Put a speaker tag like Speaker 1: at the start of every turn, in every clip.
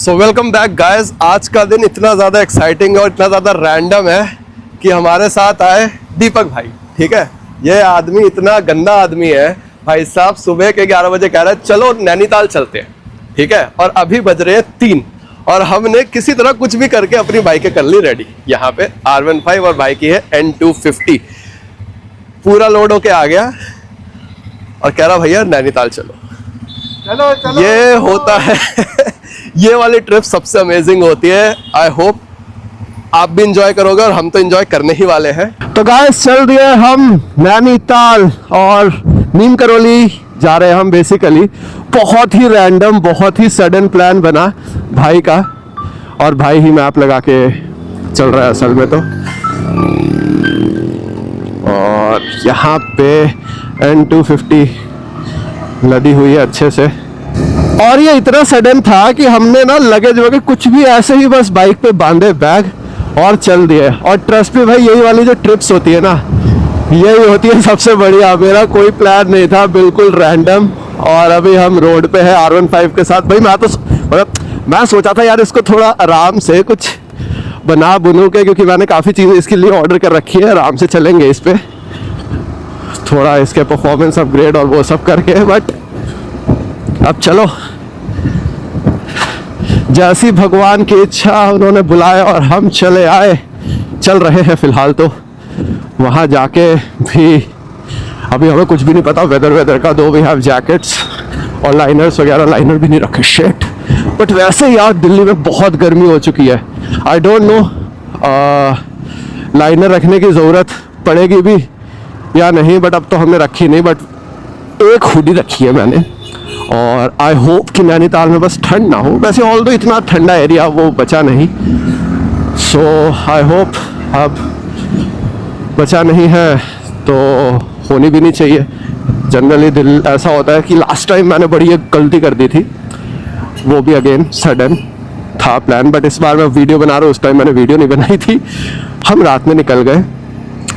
Speaker 1: So welcome back guys. आज का दिन इतना ज़्यादा एक्साइटिंग और इतना ज़्यादा रैंडम है कि हमारे साथ आए दीपक भाई। ठीक है, ये आदमी इतना गंदा आदमी है भाई साहब। सुबह के 11 बजे कह रहा है चलो नैनीताल चलते हैं। ठीक है, और अभी बज रहे हैं 3 और हमने किसी तरह कुछ भी करके अपनी बाइकें कर ली रेडी। यहाँ पे R15 और बाइक की है N250। पूरा लोड होके आ गया और कह रहा भैया नैनीताल चलो।
Speaker 2: चलो चलो
Speaker 1: ये होता है ये वाली ट्रिप सबसे अमेजिंग होती है। आई होप आप भी इंजॉय करोगे और हम तो इंजॉय करने ही वाले हैं।
Speaker 2: तो गाइस चल दिए हम नैनीताल और नीम करौली जा रहे हैं हम। बेसिकली बहुत ही रैंडम, बहुत ही सडन प्लान बना भाई का, और भाई ही मैप लगा के चल रहा है असल में तो। और यहाँ पे N250 लदी हुई है अच्छे से। और ये इतना सडन था कि हमने ना लगेज वगैरह कुछ भी ऐसे ही बस बाइक पे बांधे बैग और चल दिए। और ट्रस्ट में भाई, यही वाली जो ट्रिप्स होती है ना, यही होती है सबसे बढ़िया। मेरा कोई प्लान नहीं था, बिल्कुल रैंडम। और अभी हम रोड पे है R15 के साथ। भाई मैं सोचा था यार इसको थोड़ा आराम से कुछ बना बुनू के, क्योंकि मैंने काफ़ी चीज़ें इसके लिए ऑर्डर कर रखी है। आराम से चलेंगे इस पे, थोड़ा इसके परफॉर्मेंस अपग्रेड और वो सब करके। बट अब चलो, जैसी भगवान की इच्छा उन्होंने बुलाया और हम चल रहे हैं। फिलहाल तो वहाँ जाके भी अभी हमें कुछ भी नहीं पता वेदर का। दो वी हैव जैकेट्स और लाइनर्स वगैरह। लाइनर भी नहीं रखे, शिट। बट वैसे यार दिल्ली में बहुत गर्मी हो चुकी है। आई डोंट नो लाइनर रखने की ज़रूरत पड़ेगी भी या नहीं, बट अब तो हमने रखी नहीं। बट एक हुडी रखी है मैंने। और आई होप कि नैनीताल में बस ठंड ना हो। वैसे ऑल दो इतना ठंडा एरिया वो बचा नहीं, सो आई होप अब बचा नहीं है तो होनी भी नहीं चाहिए। जनरली दिल ऐसा होता है कि लास्ट टाइम मैंने बड़ी एक गलती कर दी थी, वो भी अगेन सडन था प्लान। बट इस बार मैं वीडियो बना रहा हूँ, उस टाइम मैंने वीडियो नहीं बनाई थी। हम रात में निकल गए,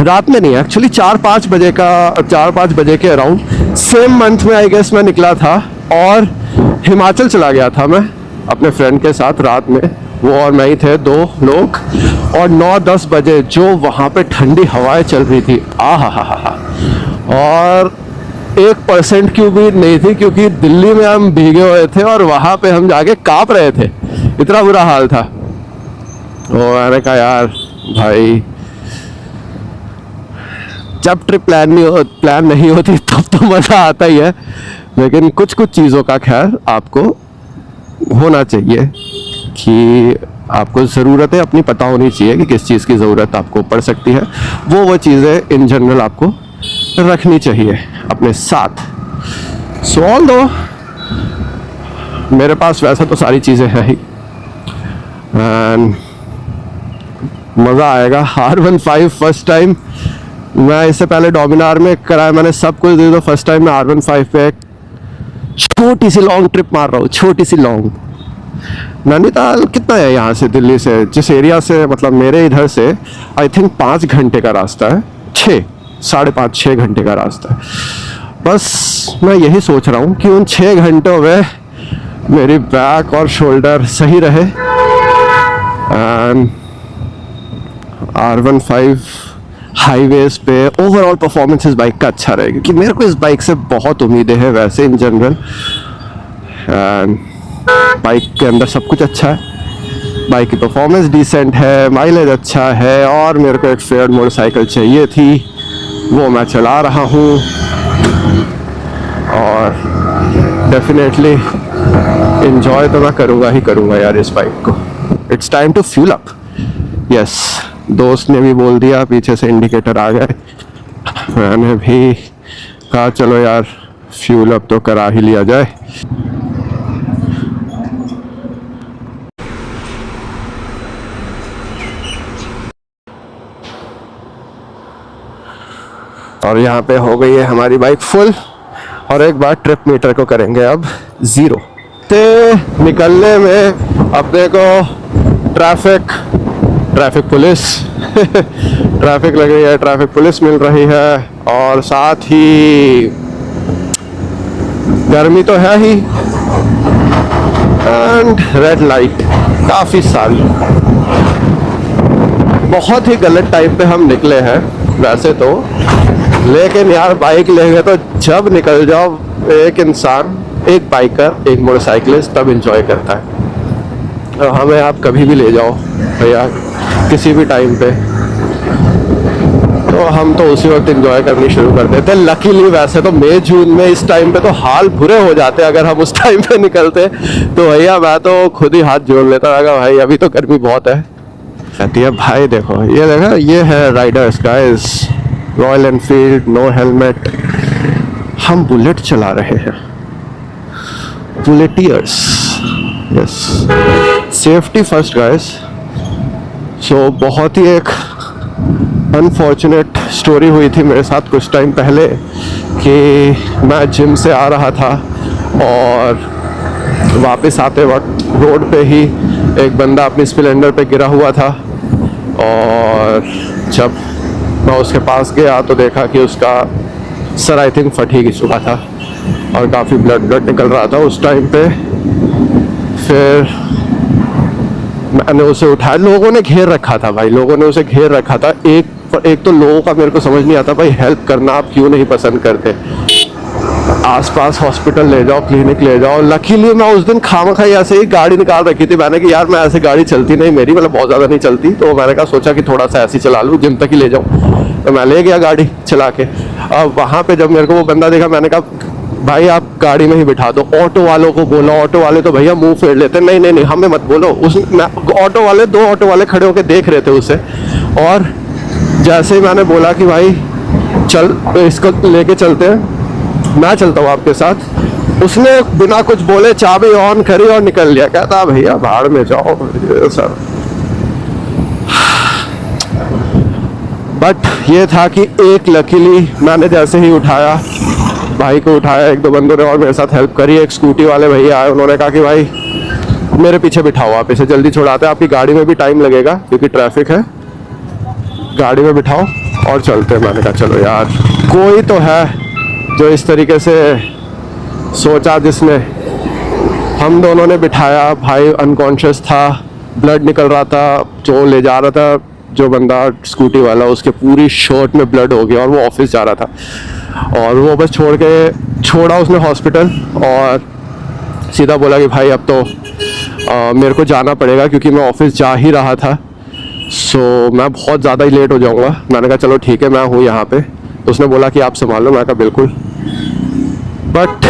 Speaker 2: रात में नहीं एक्चुअली 4-5 बजे के अराउंड सेम मंथ में आई गेस मैं निकला था। और हिमाचल चला गया था मैं अपने फ्रेंड के साथ रात में। वो और मैं ही थे, 2 लोग। और 9-10 बजे जो वहाँ पे ठंडी हवाएं चल रही थी, आहा। और 1% की उम्मीद नहीं थी, क्योंकि दिल्ली में हम भीगे हुए थे और वहाँ पे हम जाके काँप रहे थे, इतना बुरा हाल था। और मैंने कहा यार भाई, जब ट्रिप प्लान नहीं होती तब तो मज़ा आता ही है। लेकिन कुछ चीज़ों का खैर आपको होना चाहिए कि आपको ज़रूरतें अपनी पता होनी चाहिए कि किस चीज़ की ज़रूरत आपको पड़ सकती है। वो चीज़ें इन जनरल आपको रखनी चाहिए अपने साथ। सो ऑल दो मेरे पास वैसे तो सारी चीज़ें हैं ही, एंड मज़ा आएगा। R15 फर्स्ट टाइम मैं इससे पहले डोमिनार में कराया, मैंने सब कुछ दे दो। फर्स्ट टाइम मैं R15 पे एक छोटी सी लॉन्ग ट्रिप मार रहा हूँ, छोटी सी लॉन्ग। नैनीताल कितना है यहाँ से, दिल्ली से, जिस एरिया से, मतलब मेरे इधर से आई थिंक 5 घंटे का रास्ता है, 5.5-6 घंटे का रास्ता है। बस मैं यही सोच रहा हूँ कि उन 6 घंटों में मेरी बैक और शोल्डर सही रहे। एंड R15 हाईवेज पे ओवरऑल परफॉर्मेंस इस बाइक का अच्छा रहेगा, क्योंकि मेरे को इस बाइक से बहुत उम्मीदें हैं वैसे इन जनरल। बाइक के अंदर सब कुछ अच्छा है, बाइक की परफॉर्मेंस डिसेंट है, माइलेज अच्छा है। और मेरे को एक फेयर मोटरसाइकिल चाहिए थी, वो मैं चला रहा हूँ। और डेफिनेटली इन्जॉय तो मैं करूँगा ही करूँगा यार इस बाइक को। It's time to fuel up. Yes, दोस्त ने भी बोल दिया, पीछे से इंडिकेटर आ गए। मैंने भी कहा चलो यार फ्यूल अप तो करा ही लिया जाए। और यहाँ पे हो गई है हमारी बाइक फुल। और एक बार ट्रिप मीटर को करेंगे अब 0 ते निकलने में अपने को ट्रैफिक पुलिस ट्रैफिक लग रही है, ट्रैफिक पुलिस मिल रही है। और साथ ही गर्मी तो है ही, एंड रेड लाइट काफ़ी सारी। बहुत ही गलत टाइम पे हम निकले हैं वैसे तो, लेकिन यार बाइक लेंगे तो जब निकल जाओ, एक इंसान, एक बाइकर, एक मोटरसाइकिलिस्ट तब इंजॉय करता है। और हमें आप कभी भी ले जाओ भैया किसी भी टाइम पे, तो हम तो उसी वक्त एंजॉय करनी शुरू कर देते हैं। लकीली वैसे तो मई जून में इस टाइम पे तो हाल बुरे हो जाते, अगर हम उस टाइम पे निकलते तो भैया मैं तो खुद ही हाथ जोड़ लेता था भाई अभी तो गर्मी बहुत है। कहती है भाई देखो, ये देखो, ये है riders guys, Royal Enfield, no helmet. हम बुलेट चला रहे हैं, bulleteers, yes, safety first guys. So बहुत ही एक अनफॉर्चुनेट स्टोरी हुई थी मेरे साथ कुछ टाइम पहले कि मैं जिम से आ रहा था और वापस आते वक्त रोड पे ही एक बंदा अपनी स्प्लेंडर पे गिरा हुआ था, और जब मैं उसके पास गया तो देखा कि उसका सर आई थिंक फट ही चुका था और काफ़ी ब्लड निकल रहा था उस टाइम पे। फिर मैंने उसे उठाया, लोगों ने घेर रखा था भाई, लोगों ने उसे घेर रखा था। एक तो लोगों का मेरे को समझ नहीं आता भाई, हेल्प करना आप क्यों नहीं पसंद करते। आसपास हॉस्पिटल ले जाओ, क्लिनिक ले जाओ। लकीली मैं उस दिन खामखा ऐसे ही गाड़ी निकाल रखी थी, मैंने कि यार मैं ऐसे गाड़ी चलती नहीं मेरी, मतलब बहुत ज़्यादा नहीं चलती, तो मैंने कहा सोचा कि थोड़ा सा ऐसी चला लूँ, जिम तक ही ले जाऊँ। तो मैं ले गया गाड़ी चला के। अब वहाँ पे जब मेरे को वो बंदा देखा, मैंने कहा भाई आप गाड़ी में ही बिठा दो। ऑटो वालों को बोला, ऑटो वाले तो भैया मुंह फेर लेते, नहीं नहीं नहीं हमें मत बोलो। उस ऑटो वाले, दो ऑटो वाले खड़े होकर देख रहे थे उसे, और जैसे ही मैंने बोला कि भाई चल इसको लेके चलते हैं, मैं चलता हूँ आपके साथ, उसने बिना कुछ बोले चाबी ऑन करी और निकल लिया। कहता भैया भाड़ में जाओ सर। बट ये था कि एक लकीली मैंने जैसे ही उठाया, भाई को उठाया, एक दो बंदों ने और मेरे साथ हेल्प करी। एक स्कूटी वाले भैया आए, उन्होंने कहा कि भाई मेरे पीछे बिठाओ, आप इसे जल्दी छुड़ाते हैं, आपकी गाड़ी में भी टाइम लगेगा क्योंकि ट्रैफिक है, गाड़ी में बिठाओ और चलते हैं। मैंने कहा चलो यार कोई तो है जो इस तरीके से सोचा, जिसने हम दोनों ने बिठाया। भाई अनकॉन्शियस था, ब्लड निकल रहा था, जो ले जा रहा था जो बंदा स्कूटी वाला, उसके पूरी शर्ट में ब्लड हो गया और वो ऑफिस जा रहा था। और वो बस छोड़ा उसने हॉस्पिटल, और सीधा बोला कि भाई अब तो मेरे को जाना पड़ेगा क्योंकि मैं ऑफिस जा ही रहा था, सो मैं बहुत ज़्यादा ही लेट हो जाऊंगा। मैंने कहा चलो ठीक है मैं हूँ यहाँ पे। तो उसने बोला कि आप संभाल लो, मैं कहा बिल्कुल। बट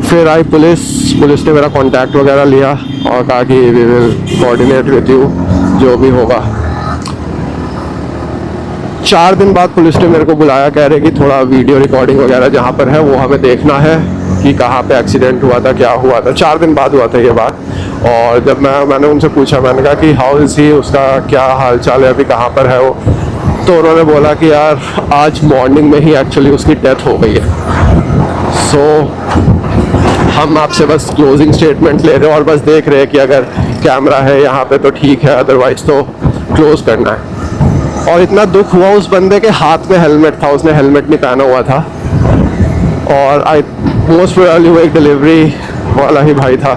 Speaker 2: फिर आई पुलिस ने मेरा कांटेक्ट वगैरह लिया और कहा कि we will coordinate with you, जो भी होगा। 4 दिन बाद पुलिस ने मेरे को बुलाया, कह रहे कि थोड़ा वीडियो रिकॉर्डिंग वगैरह जहाँ पर है वो हमें देखना है कि कहाँ पे एक्सीडेंट हुआ था, क्या हुआ था। 4 दिन बाद हुआ था ये बात। और जब मैंने उनसे पूछा, मैंने कहा कि हाउ इज़ ही, उसका क्या हाल चाल है, अभी कहाँ पर है वो, तो उन्होंने बोला कि यार आज मॉर्निंग में ही एक्चुअली उसकी डेथ हो गई है। सो हम आपसे बस क्लोजिंग स्टेटमेंट ले रहे हैं और बस देख रहे हैं कि अगर कैमरा है यहाँ पे तो ठीक है, अदरवाइज तो क्लोज करना है। और इतना दुख हुआ, उस बंदे के हाथ में हेलमेट था, उसने हेलमेट नहीं पहना हुआ था, और आई मोस्ट प्रोबेबली वो एक डिलीवरी वाला ही भाई था,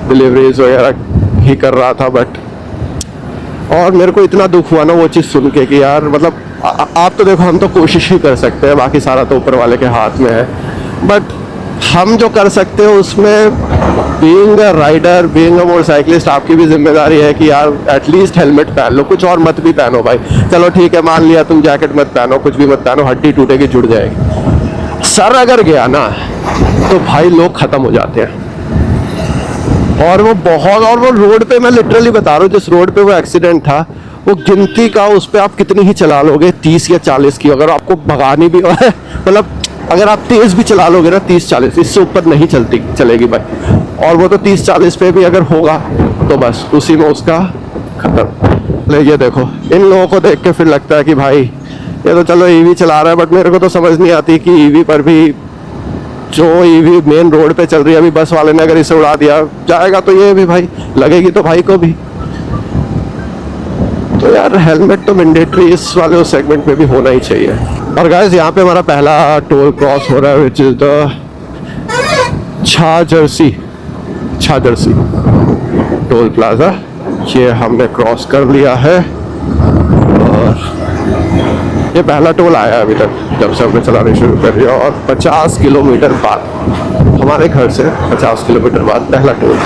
Speaker 2: डिलीवरीज वगैरह ही कर रहा था। बट और मेरे को इतना दुख हुआ ना वो चीज़ सुन के कि यार मतलब आप तो देखो, हम तो कोशिश ही कर सकते हैं, बाकी सारा तो ऊपर वाले के हाथ में है। बट हम जो कर सकते हैं उसमें being a rider, being a motorcyclist, आपकी भी जिम्मेदारी है कि यार एटलीस्ट हेलमेट पहन लो, कुछ और मत भी पहनो भाई। चलो ठीक है मान लिया तुम जैकेट मत पहनो, कुछ भी मत पहनो, हड्डी टूटेगी जुड़ जाएगी, सर अगर गया ना तो भाई लोग ख़त्म हो जाते हैं। और वो रोड पे, मैं लिटरली बता रहा हूँ, जिस रोड पे वो एक्सीडेंट था वो गिनती का, उस पर आप कितनी ही चला लोगे 30 या 40 की, अगर आपको भगानी भी मतलब अगर आप तेज़ भी चला लोगे ना 30-40, इससे ऊपर नहीं चलेगी भाई। और वो तो 30-40 पे भी अगर होगा तो बस उसी में उसका खत्म। ये देखो, इन लोगों को देख के फिर लगता है कि भाई ये तो चलो ईवी चला रहा है, बट मेरे को तो समझ नहीं आती कि ईवी पर भी, जो ईवी मेन रोड पे चल रही है, अभी बस वाले ने अगर इसे उड़ा दिया जाएगा तो ये भी भाई लगेगी तो भाई को भी। तो यार हेलमेट तो मैंडेटरी इस वाले उस सेगमेंट में भी होना ही चाहिए। और गाइस यहाँ पे हमारा पहला टोल क्रॉस हो रहा है, विच इज द छा जर्सी छाजर सी टोल प्लाजा, ये हमने क्रॉस कर लिया है। और ये पहला टोल आया अभी तक जब से हमने चलाने शुरू कर दिया, और 50 किलोमीटर बाद हमारे घर से 50 किलोमीटर बाद पहला टोल।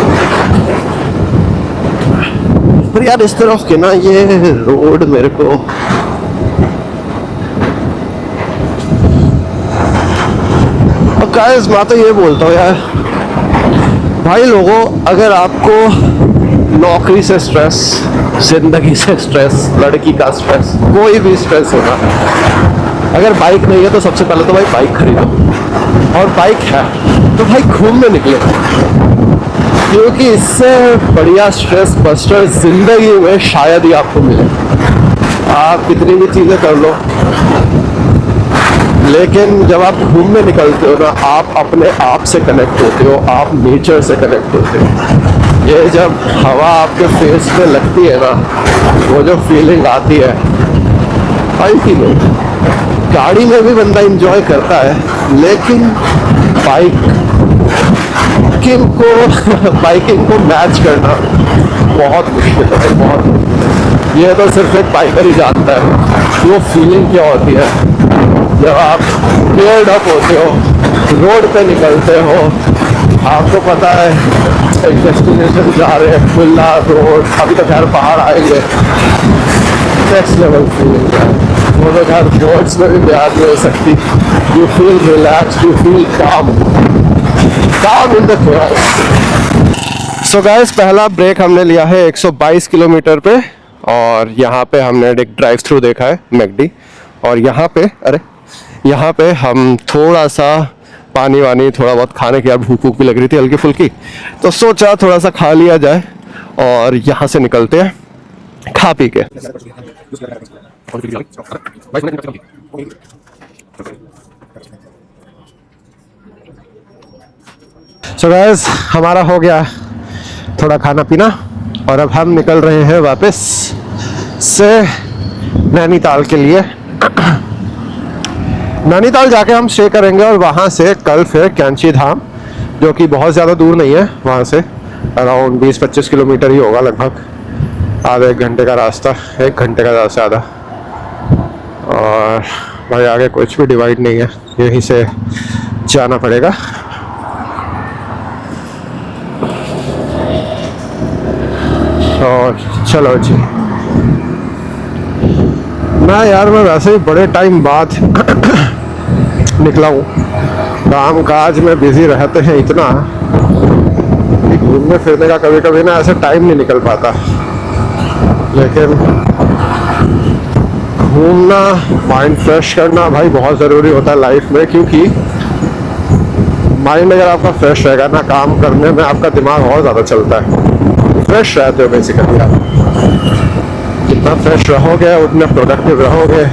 Speaker 2: पर यार इस तरफ के ना ये रोड मेरे को गाइस, मैं तो ये बोलता हूँ यार भाई लोगों, अगर आपको नौकरी से स्ट्रेस, जिंदगी से स्ट्रेस, लड़की का स्ट्रेस, कोई भी स्ट्रेस होगा, अगर बाइक नहीं है तो सबसे पहले तो भाई बाइक खरीदो, और बाइक है तो भाई घूमने निकलो, क्योंकि इससे बढ़िया स्ट्रेस बस्टर जिंदगी में शायद ही आपको मिले। आप कितनी भी चीजें कर लो, लेकिन जब आप घूमने निकलते हो ना, आप अपने आप से कनेक्ट होते हो, आप नेचर से कनेक्ट होते हो। ये जब हवा आपके फेस पे लगती है ना, वो जो फीलिंग आती है, बाइक ही नहीं, गाड़ी में भी बंदा एंजॉय करता है, लेकिन बाइकिंग को मैच करना बहुत मुश्किल है, बहुत मुश्किल। ये तो सिर्फ एक बाइकर ही जानता है वो फीलिंग क्या होती है जब आप गेयर्ड अप होते हो, रोड पे निकलते हो, आपको पता है एक डेस्टिनेशन जा रहे हैं, खुला रोड, अभी तक यार पहाड़ आएंगे, नेक्स्ट लेवल फीलिंग है वो तो यार वर्ड्स में भी बयान नहीं हो सकती। You feel relax, you feel काम in the cares. So guys, पहला ब्रेक हमने लिया है 122 किलोमीटर पे, और यहाँ पे हमने एक ड्राइव थ्रू देखा है मैकडी, और यहाँ पे हम थोड़ा सा पानी वानी, थोड़ा बहुत खाने की, यार भूख भी लग रही थी हल्की फुल्की, तो सोचा थोड़ा सा खा लिया जाए और यहाँ से निकलते हैं खा पी के। सो गाइस, हमारा हो गया थोड़ा खाना पीना, और अब हम निकल रहे हैं वापस से नैनीताल के लिए। नैनीताल जाके हम स्टे करेंगे, और वहाँ से कल फिर कैंची धाम, जो कि बहुत ज़्यादा दूर नहीं है, वहाँ से अराउंड 20-25 किलोमीटर ही होगा लगभग, आधे एक घंटे का रास्ता, 1 घंटे का ज़्यादा से ज़्यादा। और भाई आगे कुछ भी डिवाइड नहीं है, यहीं से जाना पड़ेगा। और चलो जी, मैं वैसे ही बड़े टाइम बाद निकला हूँ, काम काज में बिजी रहते हैं इतना कि घूमने फिरने का कभी कभी ना ऐसे टाइम नहीं निकल पाता, लेकिन घूमना, माइंड फ्रेश करना भाई बहुत ज़रूरी होता है लाइफ में, क्योंकि माइंड अगर आपका फ्रेश रहेगा ना, काम करने में आपका दिमाग और ज़्यादा चलता है, फ्रेश रहते हो बेसिकली आप। जितना फ्रेश रहोगे उतने प्रोडक्टिव रहोगे।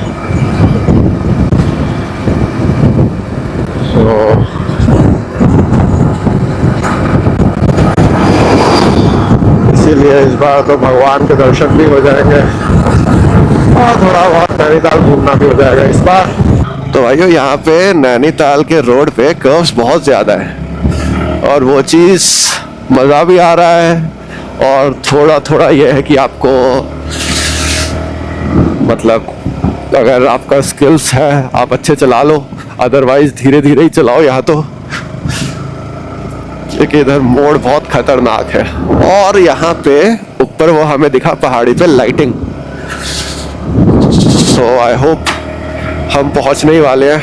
Speaker 2: इसीलिए इस बार तो भगवान के दर्शन भी हो जाएंगे, और थोड़ा बहुत नैनीताल घूमना भी हो जाएगा इस बार। तो भाइयों, यहाँ पे नैनीताल के रोड पे कर्व्स बहुत ज़्यादा है, और वो चीज़ मज़ा भी आ रहा है, और थोड़ा थोड़ा ये है कि आपको, मतलब अगर आपका स्किल्स है आप अच्छे चला लो, अदरवाइज धीरे धीरे ही चलाओ यहाँ तो, क्योंकि इधर मोड़ बहुत खतरनाक है। और यहाँ पे ऊपर वो हमें दिखा पहाड़ी पे लाइटिंग, सो आई होप हम पहुँचने ही वाले हैं।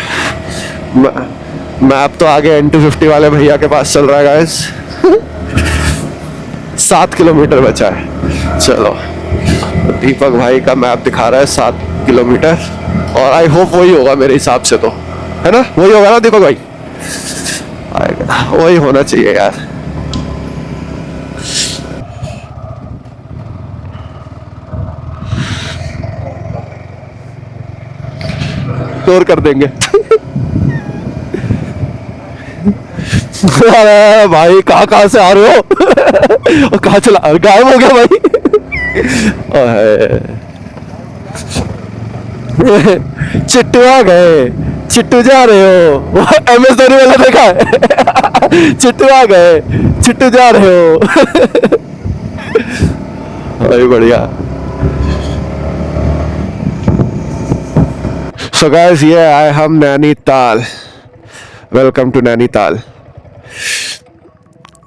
Speaker 2: मैप तो आगे N250 वाले भैया के पास चल रहा है गाइस। 7 किलोमीटर बचा है। चलो, दीपक भाई का मैप दिखा रहा है 7 किलोमीटर, और आई होप वही होगा मेरे हिसाब से, तो है ना, वही होगा ना दीपक भाई, आएगा वही होना चाहिए यार। टूर कर देंगे। अरे भाई कहाँ से आ रहे हो? और कहाँ चला, गायब हो गया भाई। चिट्टू आ गए, चिट्टू जा रहे हो, वो MS धोनी वाला देखा है? चिट्टू आ गए, चिट्टू जा रहे हो। भाई बढ़िया। सो गाइस ये आए हम नैनीताल। Welcome to Nainital.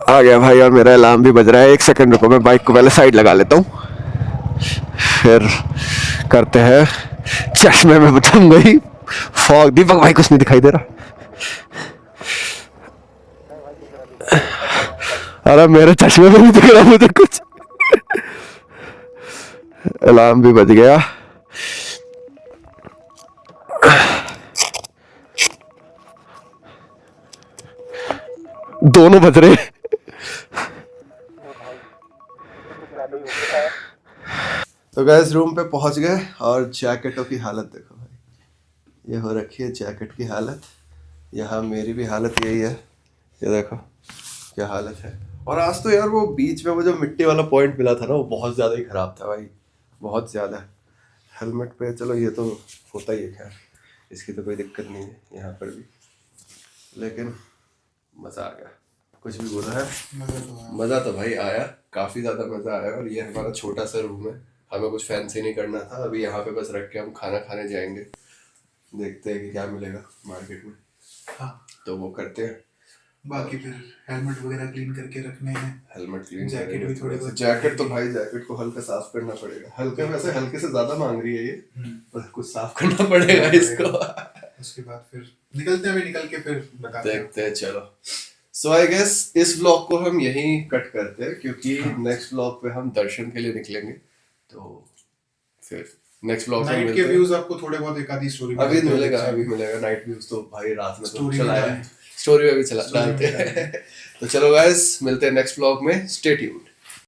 Speaker 2: आ गया भाई और मेरा अलार्म भी बज रहा है। 1 सेकंड रुको, मैं बाइक को पहले साइड लगा लेता हूँ, फिर करते हैं। चश्मे में बचम गई फॉग। दीपक भाई कुछ नहीं दिखाई दे रहा। अरे मेरे चश्मे में भी दिख रहा मुझे कुछ। अलार्म भी बज गया। दोनों बज रहे।
Speaker 1: तो गैस रूम पे पहुंच गए और जैकेटों की हालत देखो भाई, ये हो रखी है जैकेट की हालत। यहाँ मेरी भी हालत यही है, ये देखो क्या हालत है। और आज तो यार वो बीच में वो जो मिट्टी वाला पॉइंट मिला था ना, वो बहुत ज़्यादा ही ख़राब था भाई, बहुत ज़्यादा। हेलमेट पे चलो ये तो होता ही है, खैर इसकी तो कोई दिक्कत नहीं है यहाँ पर भी, लेकिन मज़ा आ गया। कुछ भी बोला है, मज़ा तो भाई आया, काफ़ी ज़्यादा मज़ा आया। और ये हमारा छोटा सा रूम है, हमें कुछ फैंसी नहीं करना था। अभी यहाँ पे बस रख के हम खाना खाने जाएंगे, देखते हैं कि क्या मिलेगा मार्केट में।
Speaker 3: हाँ
Speaker 1: तो वो करते हैं।
Speaker 3: बाकी फिर हेलमेट वगैरह क्लीन करके रखने हैं।
Speaker 1: हेलमेट क्लीन,
Speaker 3: जैकेट भी थोड़े बहुत।
Speaker 1: जैकेट तो भाई जैकेट को हल्का साफ करना पड़ेगा। हल्के वैसे हल्के से ज्यादा मांग रही है ये, पर कुछ साफ करना पड़ेगा इसको।
Speaker 3: उसके बाद फिर निकलते हैं, निकल के फिर बताते हैं।
Speaker 1: देखते हैं चलो। सो आई गेस इस व्लॉग को हम यहीं कट करते हैं, क्योंकि नेक्स्ट व्लॉग पे हम दर्शन के लिए निकलेंगे। तो फिर नेक्स्ट व्लॉग में
Speaker 3: नाइट के व्यूज आपको थोड़े बहुत एक आधी स्टोरी
Speaker 1: अभी मिलेगा, अभी मिलेगा नाइट व्यूज तो भाई रात में तो
Speaker 3: स्टोरी
Speaker 1: चलाया, स्टोरी में भी चला डालते हैं। तो चलो गाइस मिलते हैं नेक्स्ट व्लॉग में, स्टे ट्यून्ड।